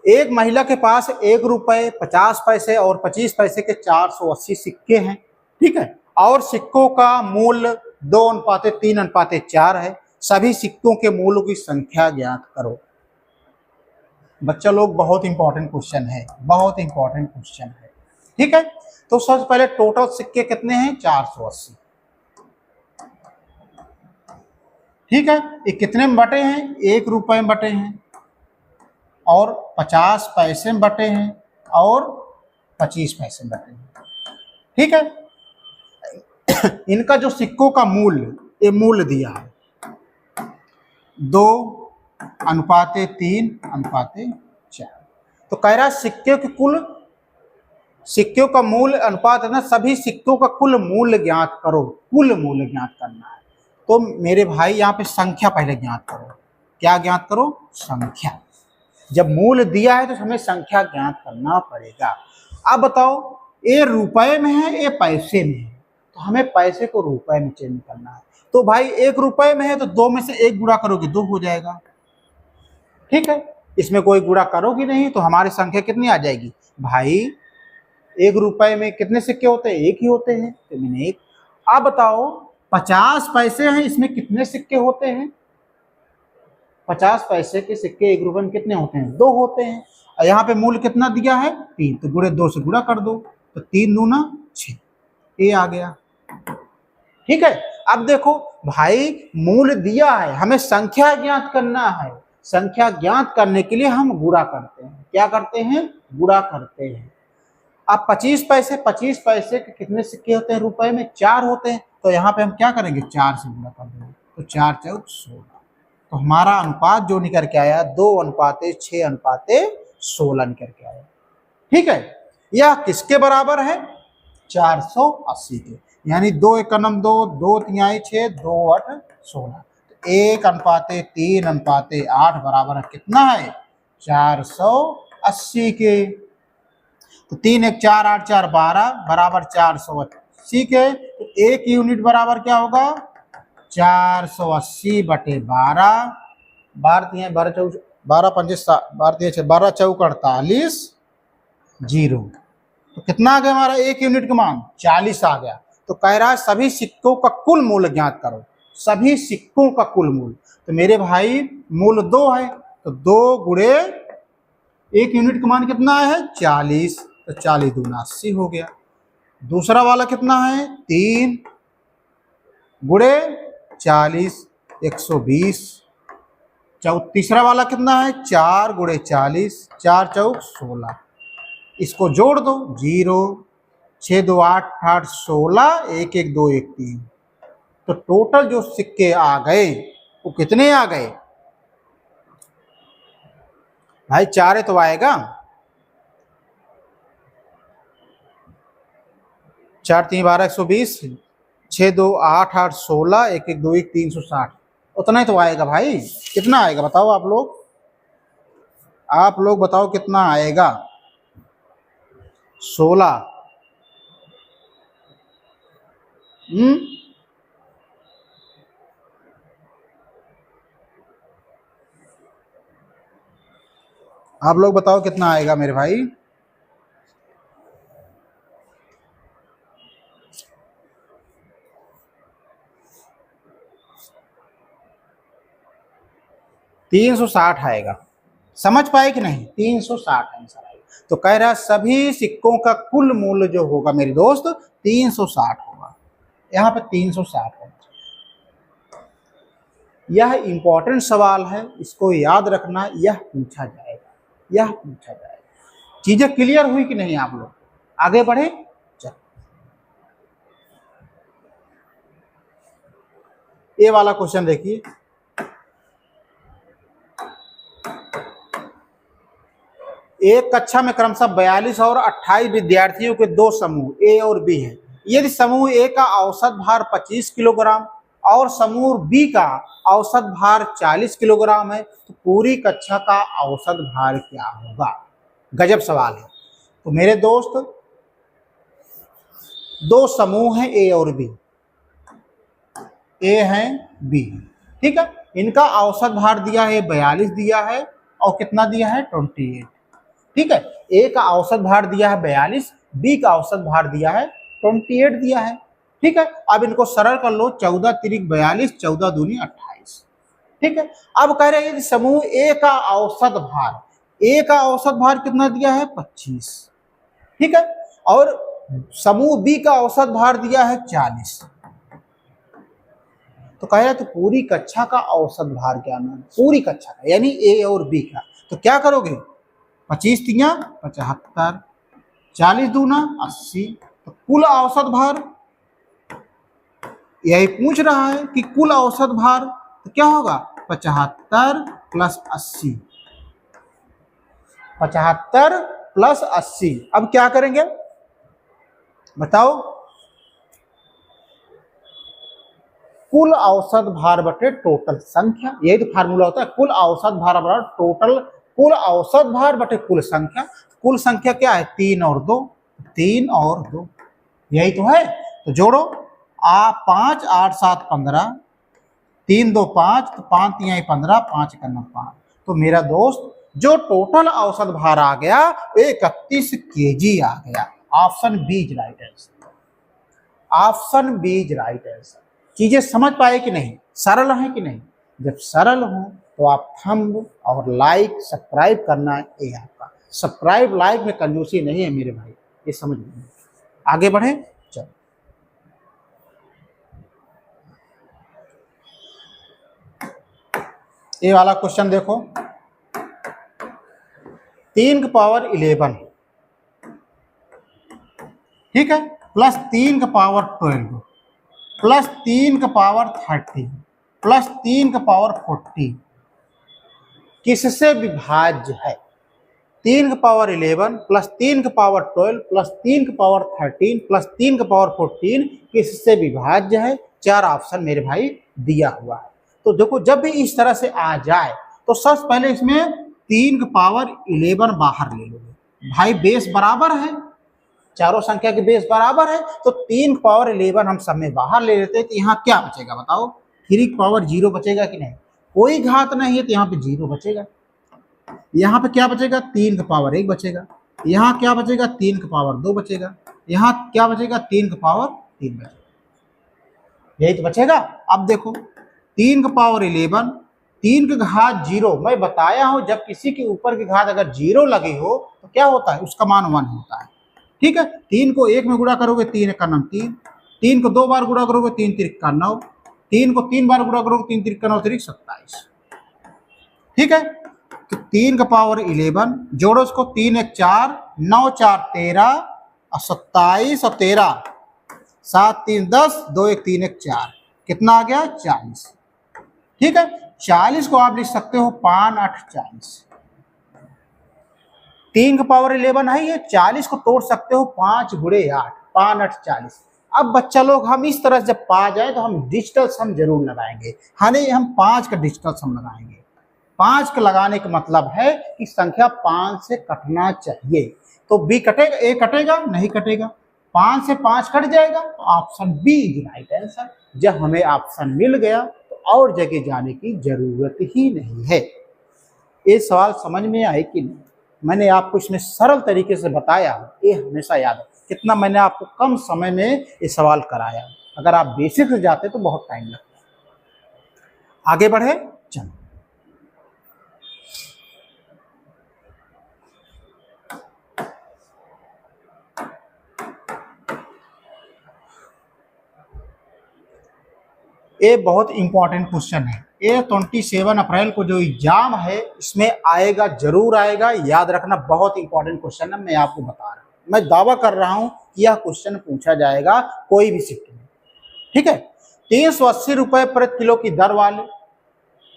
[SPEAKER 1] एक महिला के पास 1 रुपए 50 पैसे और 25 पैसे के 480 सिक्के हैं, ठीक है, और सिक्कों का मूल्य 2:3:4 है। सभी सिक्कों के मूल्यों की संख्या ज्ञात करो। बच्चा लोग बहुत इंपॉर्टेंट क्वेश्चन है, बहुत इंपॉर्टेंट क्वेश्चन है, ठीक है। तो सबसे पहले टोटल सिक्के कितने हैं, 480, ठीक है। ये कितने में बटे हैं, 1 रुपए में बटे हैं, और 50 पैसे में बटे हैं, और 25 पैसे में बटे हैं, ठीक है। इनका जो सिक्कों का मूल्य, ये मूल्य दिया है 2:3:4, तो कह रहा है सिक्कों का मूल्य अनुपात है ना, सभी सिक्कों का कुल मूल्य ज्ञात करो, कुल मूल्य ज्ञात करना है। तो मेरे भाई यहाँ पे संख्या पहले ज्ञात करो। क्या ज्ञात करो, संख्या। जब मूल्य दिया है तो हमें संख्या ज्ञात करना पड़ेगा। अब बताओ ये रुपए में है, ये पैसे में है, तो हमें पैसे को रुपए में चेंज करना है। तो भाई 1 रुपए में है तो 2 में से 1 गुणा करोगे 2 हो जाएगा, ठीक है। इसमें कोई गुणा करोगी नहीं तो हमारी संख्या कितनी आ जाएगी भाई, 1 रुपए में कितने सिक्के होते हैं, 1 ही होते हैं, तो मैंने 1। अब बताओ 50 पैसे हैं, इसमें कितने सिक्के होते हैं, 50 पैसे के सिक्के 1 रुपए में कितने होते हैं, 2 होते हैं। और यहाँ पे मूल्य कितना दिया है 3, तो गुणे 2 से गुणा कर दो, तो 3 दूना 6, ये आ गया, ठीक है। अब देखो भाई मूल्य दिया है, हमें संख्या ज्ञात करना है। संख्या ज्ञात करने के लिए हम गुणा करते हैं। क्या करते हैं, गुणा करते हैं। अब 25 पैसे के कितने सिक्के होते हैं रुपए में, 4 होते हैं, तो यहाँ पे हम क्या करेंगे 4 से गुणा कर देंगे, तो 4 × 16, तो हमारा अनुपात जो निकल के आया 2:6:16 निकल के आया, ठीक है। यह किसके बराबर है, 480 के, यानी 2 × 1 = 2, 2 × 3 = 6, 2 × 8 = 16, तो 1:3:8 बराबर है कितना है, 480 के। तो 3 × 1 = 4, 8 × 4 = 12 बराबर 480 के। तो 1 यूनिट बराबर क्या होगा, 480/12, 12 चौक 48, 0, तो कितना आ गया हमारा 1 यूनिट का मान, 40 आ गया। तो कह रहा है सभी सिक्कों का कुल मूल्य ज्ञात करो, सभी सिक्कों का कुल मूल्य। तो मेरे भाई मूल्य 2 है, तो 2 गुणे 1 यूनिट का मान कितना है 40, तो 40 दूना 80 हो गया। दूसरा वाला कितना है 3 गुणे 40, 120। तीसरा वाला कितना है 4 गुणे 40, 4 चौक 16, इसको जोड़ दो 0, 6 2 8 8 16, 1 1 2 1 3। तो टोटल जो सिक्के आ गए वो कितने आ गए भाई, 4 तो आएगा, 4 3 12 120, 6 2 8 8 16, 1 1 2 1 360, उतना ही तो आएगा भाई। कितना आएगा बताओ आप लोग बताओ कितना आएगा, 16। आप लोग बताओ कितना आएगा मेरे भाई, $360 आएगा। समझ पाए कि नहीं, 360 आंसर आएगा। तो कह रहा है सभी सिक्कों का कुल मूल्य जो होगा मेरे दोस्त 360 होगा, यहाँ पे 360 है। यह इंपॉर्टेंट सवाल है, इसको याद रखना, यह पूछा जाएगा। चीजें क्लियर हुई कि नहीं आप लोग, आगे बढ़े चल। ये वाला क्वेश्चन देखिए, एक कक्षा में क्रमशः 42 और 28 विद्यार्थियों के दो समूह ए और बी हैं। यदि समूह ए का औसत भार 25 किलोग्राम और समूह बी का औसत भार 40 किलोग्राम है, तो पूरी कक्षा का औसत भार क्या होगा? गजब सवाल है। तो मेरे दोस्त, दो समूह हैं ए और बी, ए है बी है, ठीक है। इनका औसत भार दिया है 42 दिया है और कितना दिया है 28, ठीक है। ए का औसत भार दिया है 42, बी का औसत भार दिया है 28 दिया है, ठीक है। अब इनको सरल कर लो, 14 तिरिक 42, 14 दूनी 28, ठीक है। अब कह रहे हैं समूह ए का औसत भार, ए का औसत भार कितना दिया है 25, ठीक है, और समूह बी का औसत भार दिया है 40। तो कह रहा है तो पूरी कक्षा का औसत भार क्या है? पूरी कक्षा का यानी ए और बी का। तो क्या करोगे, 25 तिया 75, 40 दूना 80, तो कुल औसत भार, यही पूछ रहा है कि कुल औसत भार, तो क्या होगा 75 प्लस 80, 75 प्लस 80। अब क्या करेंगे बताओ, कुल औसत भार बटे टोटल संख्या, यही तो फार्मूला होता है, कुल औसत भार बराबर टोटल, कुल औसत भार बटे कुल संख्या। कुल संख्या क्या है 3 और 2, 3 और 2, यही तो है। तो जोड़ो, 5 8 7 15, 3 2 5, तो 5 3 15, 5 1 5। तो मेरा दोस्त जो टोटल औसत भार आ गया 31 kg आ गया। Option B is right answer, option B is right answer. चीजें समझ पाए कि नहीं, सरल है कि नहीं? जब सरल हो तो आप थंब और लाइक सब्सक्राइब करना है, ये आपका सब्सक्राइब लाइक में कंजूसी नहीं है मेरे भाई, ये समझ लीजिए। आगे बढ़े, चलो ये वाला क्वेश्चन देखो, 3 की पावर 11, ठीक है, प्लस 3 की पावर 12, प्लस 3 की पावर 30, प्लस 3 की पावर 40 किससे विभाज्य है? 3 की पावर 11 प्लस 3 की पावर 12 प्लस 3 की पावर 13 प्लस 3 की पावर 14 किससे विभाज्य है? 4 ऑप्शन मेरे भाई दिया हुआ है। तो देखो, जब भी इस तरह से आ जाए तो सबसे पहले इसमें 3 की पावर 11 बाहर ले लोगे भाई, बेस बराबर है, चारों संख्या के बेस बराबर है, तो 3 की पावर 11 हम सब में बाहर ले लेते हैं। तो यहाँ क्या बचेगा बताओ, 3 की पावर 0 बचेगा कि नहीं? कोई घात नहीं है, तो यहाँ पे 0 बचेगा। यहाँ पे क्या बचेगा, 3 की पावर 1 बचेगा। यहाँ क्या बचेगा, 3 की पावर 2 बचेगा। यहाँ क्या बचेगा, 3 की पावर 3 बचेगा, यही तो बचेगा। अब देखो, 3 की पावर 11, 3 की घात 0, मैं बताया हूं जब किसी के ऊपर की घात अगर 0 लगी हो तो क्या होता है, उसका मान 1 होता है, ठीक है। 3 को 1 में गुणा करोगे 3 का 9, 3 को 2 बार गुणा करोगे 3 3 का 9, 3 को 3 बार गुणा करोगे 3 3 का 9 3 27, ठीक है। तो 3 का पावर 11 जोड़ो उसको, 3 1 4, 9 4 13 और 27 और 13, 7 3 10, 2 1 3 1 4, कितना आ गया 40, ठीक है। 40 को आप लिख सकते हो 5 8 40, 3 का पावर 11 है ये, 40 को तोड़ सकते हो 5 गुणे 8, 5 8 40। अब बच्चा लोग हम इस तरह से जब पा जाए तो हम डिजिटल सम जरूर लगाएंगे, हालांकि हम 5 का डिजिटल सम लगाएंगे। 5 का लगाने का मतलब है कि संख्या 5 से कटना चाहिए, तो बी कटेगा, ए कटेगा नहीं, कटेगा 5 से 5 कट जाएगा, तो option B is right answer. जब हमें ऑप्शन मिल गया तो और जगह जाने की जरूरत ही नहीं है। ये सवाल समझ में आए कि नहीं? मैंने आपको इसमें सरल तरीके से बताया, ये हमेशा याद है, कितना मैंने आपको कम समय में ये सवाल कराया। अगर आप बेसिक से जाते तो बहुत टाइम लगता। आगे बढ़े, चलो ये बहुत इंपॉर्टेंट क्वेश्चन है। ये 27 अप्रैल को जो एग्जाम है इसमें आएगा, जरूर आएगा, याद रखना, बहुत इंपॉर्टेंट क्वेश्चन है। मैं आपको बता रहा हूँ, मैं दावा कर रहा हूँ कि यह क्वेश्चन पूछा जाएगा कोई भी शिफ्ट में, ठीक है। 380 रुपए प्रति किलो की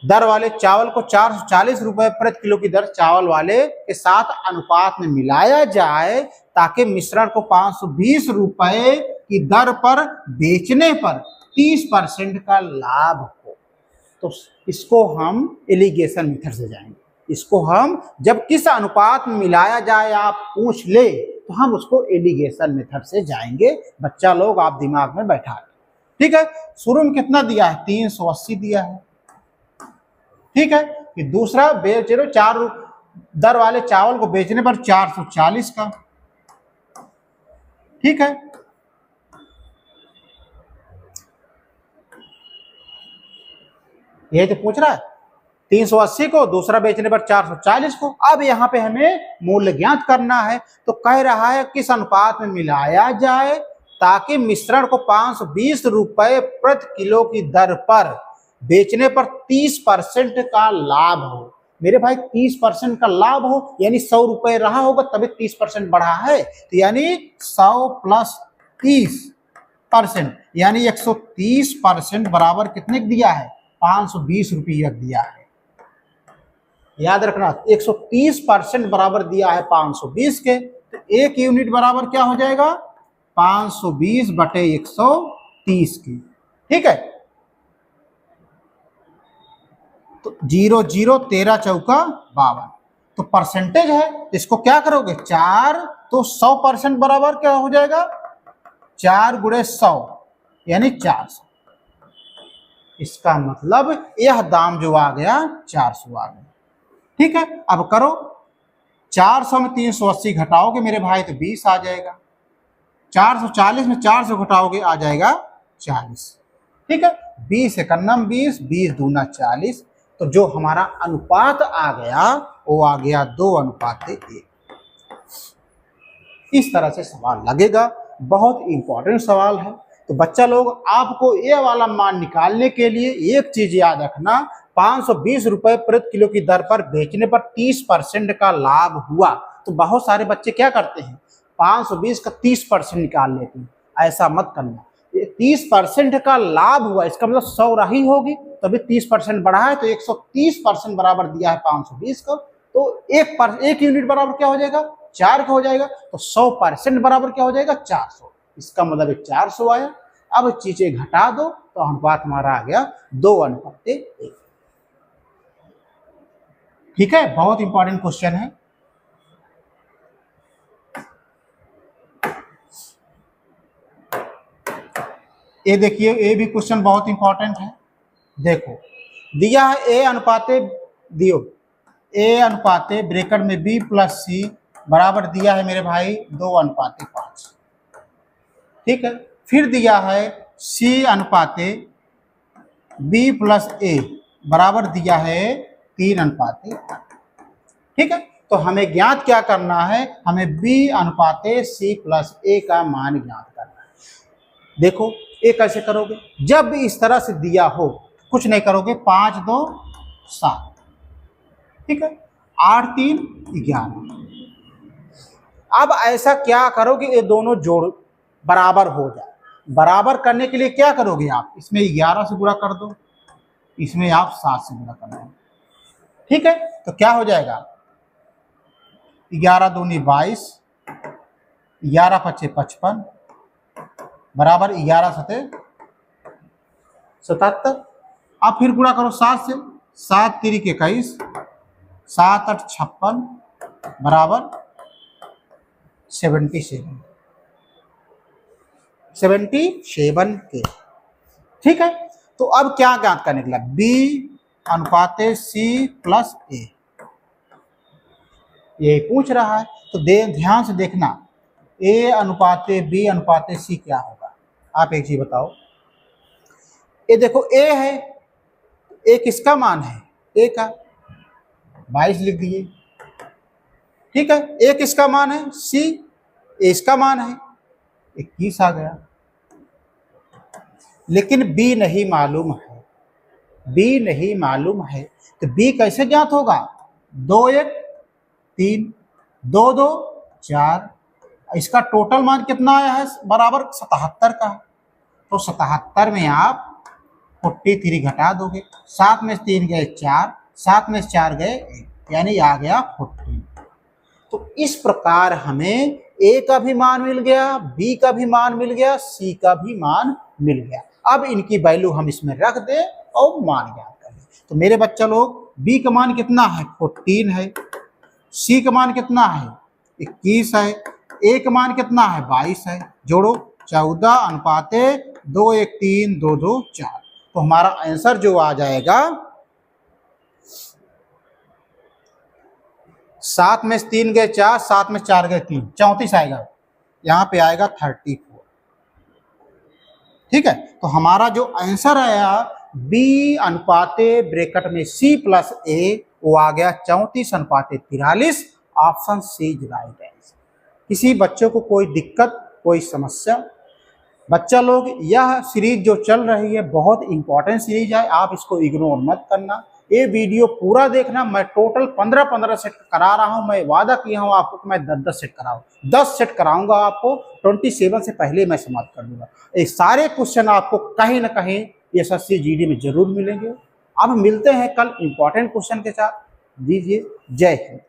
[SPEAKER 1] दर वाले चावल को 440 रुपए प्रति किलो की दर चावल वाले के साथ अनुपात में मिलाया जाए ताकि मिश्रण को 520 रुपए की दर पर बेचने पर 30% का लाभ हो। तो इसको हम एलिगेशन मेथड से जाएंगे। इसको हम जब किस अनुपात में मिलाया जाए आप पूछ ले तो हम उसको एलिगेशन मेथड से जाएंगे। बच्चा लोग आप दिमाग में बैठा लें, ठीक है। शुरू में कितना दिया है? 380 दिया है, ठीक है। कि दूसरा बेच रहे 4 दर वाले चावल को बेचने पर 440 का, ठीक है। यही तो पूछ रहा है, 380 को, दूसरा बेचने पर 440 को। अब यहाँ पे हमें मूल्य ज्ञात करना है। तो कह रहा है किस अनुपात में मिलाया जाए ताकि मिश्रण को 520 रुपए प्रति किलो की दर पर बेचने पर 30% का लाभ हो। मेरे भाई 30% का लाभ हो यानी 100 रुपए रहा होगा तभी 30% बढ़ा है। तो यानी 100 प्लस 30% यानी 130% बराबर कितने दिया है? 520 रुपये दिया है। याद रखना 130% बराबर दिया है 520 के। तो 1 यूनिट बराबर क्या हो जाएगा? 520 बटे 130 की, ठीक है। तो 0 0 13 चौका 52। तो परसेंटेज है, इसको क्या करोगे? 4, तो 100% बराबर क्या हो जाएगा? 4 गुणे 100 यानी 400। इसका मतलब यह दाम जो आ गया 400 आ गया, ठीक है। अब करो 400 में 380 घटाओगे मेरे भाई तो 20 आ जाएगा। 440 में 400 घटाओगे आ जाएगा 40, ठीक है। 20 एकन्नम 20, 20 दूना 40। तो जो हमारा अनुपात आ गया वो आ गया 2:1। इस तरह से सवाल लगेगा, बहुत इंपॉर्टेंट सवाल है। तो बच्चा लोग आपको ये वाला मान निकालने के लिए एक चीज याद रखना, 520 रुपए प्रति किलो की दर पर बेचने पर 30% का लाभ हुआ। तो बहुत सारे बच्चे क्या करते हैं, 520 का 30% निकाल लेते हैं। ऐसा मत करना। 30% का लाभ हुआ इसका मतलब 100 रही होगी तभी 30% बढ़ा है। तो 130% बराबर दिया है 520 को। तो 1 यूनिट बराबर क्या हो जाएगा? 4 का हो जाएगा। तो 100% बराबर क्या हो जाएगा? 400। इसका मतलब 400 आया। अब चीजें घटा दो तो अनुपात हमारा आ गया 2:1। ठीक है, बहुत इंपॉर्टेंट क्वेश्चन है। ये देखिए, ये भी क्वेश्चन बहुत इंपॉर्टेंट है। देखो दिया है ए अनुपाते ब्रैकेट में बी प्लस सी बराबर दिया है मेरे भाई 2:5। ठीक है, फिर दिया है सी अनुपाते बी प्लस ए बराबर दिया है 3:1। ठीक है, तो हमें ज्ञात क्या करना है? हमें बी अनुपाते सी प्लस ए का मान ज्ञात करना है। देखो ये कैसे करोगे? जब इस तरह से दिया हो कुछ नहीं करोगे, 5 2 7, ठीक है, 8 3 11। अब ऐसा क्या करो कि ये दोनों जोड़ बराबर हो जाए। बराबर करने के लिए क्या करोगे आप? इसमें 11 से गुणा कर दो, इसमें आप 7 से गुणा कर दो। ठीक है, तो क्या हो जाएगा? 11 दूनी 22, 11 पचे 55 बराबर 11 सते 77। अब फिर गुणा करो 7 से, 7 3 21, 7 8 56 बराबर 77 के। ठीक है, तो अब क्या ज्ञात करने के लिए? बी अनुपाते सी प्लस ए, यही पूछ रहा है। तो ध्यान से देखना, ए अनुपाते बी अनुपाते सी क्या होगा? आप एक चीज बताओ। ये देखो ए है, ए किसका मान है? ए का, 22 लिख दिए। ठीक है, ए किसका मान है? सी, ए इसका मान है 21 आ गया। लेकिन बी नहीं मालूम है, बी नहीं मालूम है। तो बी कैसे ज्ञात होगा? 2 1 3, 2 2 4। इसका टोटल मान कितना आया है? बराबर 77 का। तो 77 में आप 43 घटा दोगे, 7 में 3 गए 4, 7 में 4 गए 1, यानी आ गया 14। तो इस प्रकार हमें ए का भी मान मिल गया, बी का भी मान मिल गया, सी का भी मान मिल गया। अब इनकी वैल्यू हम इसमें रख दें और मान ज्ञात कर लें। तो मेरे बच्चा लोग बी का मान कितना है 14 है, सी का मान कितना है 21 है, ए का मान कितना है 22 है। जोड़ो 14:2 1 3 2 2 4। तो हमारा आंसर जो आ जाएगा 7 में 3 गए 4, 7 में 4 गए 3, 34 आएगा। यहाँ पे आएगा 34। ठीक है, तो हमारा जो आंसर आया बी अनुपाते ब्रैकेट में सी प्लस ए, वो आ गया 34:43। Option C is right answer. किसी बच्चों को कोई दिक्कत, कोई समस्या? बच्चा लोग यह सीरीज जो चल रही है बहुत इंपॉर्टेंट सीरीज है, आप इसको इग्नोर मत करना। ये वीडियो पूरा देखना। मैं टोटल 15-15 सेट करा रहा हूं। मैं वादा किया हूं आपको कि मैं 10-10 सेट कराऊं, 10 सेट कराऊंगा आपको, 27 से पहले मैं समाप्त कर दूंगा। ये सारे क्वेश्चन आपको कहीं ना कहीं एसएससी जीडी में जरूर मिलेंगे। अब मिलते हैं कल इंपॉर्टेंट क्वेश्चन के साथ। दीजिए जय हिंद।